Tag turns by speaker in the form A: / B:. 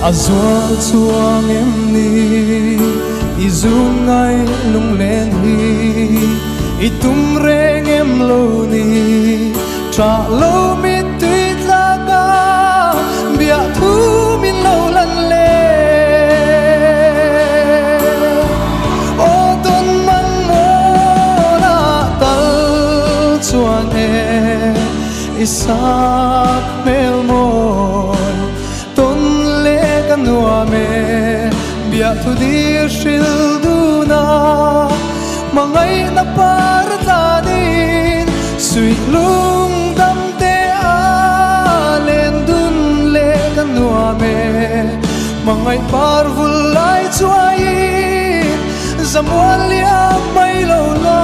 A: Azual chuang em ni izun ngai lung len hi itum reng em lo ni tra lo mi tui tlaga bia thu min lo lan le o ton mang mo na tal chuan e isak mel moi ton le kan nuame bia thu dir shil du na mangai na par tanin sui lung dam te a len dun le kan nuame mangai par vul lai chuai zamwal ya mai lo la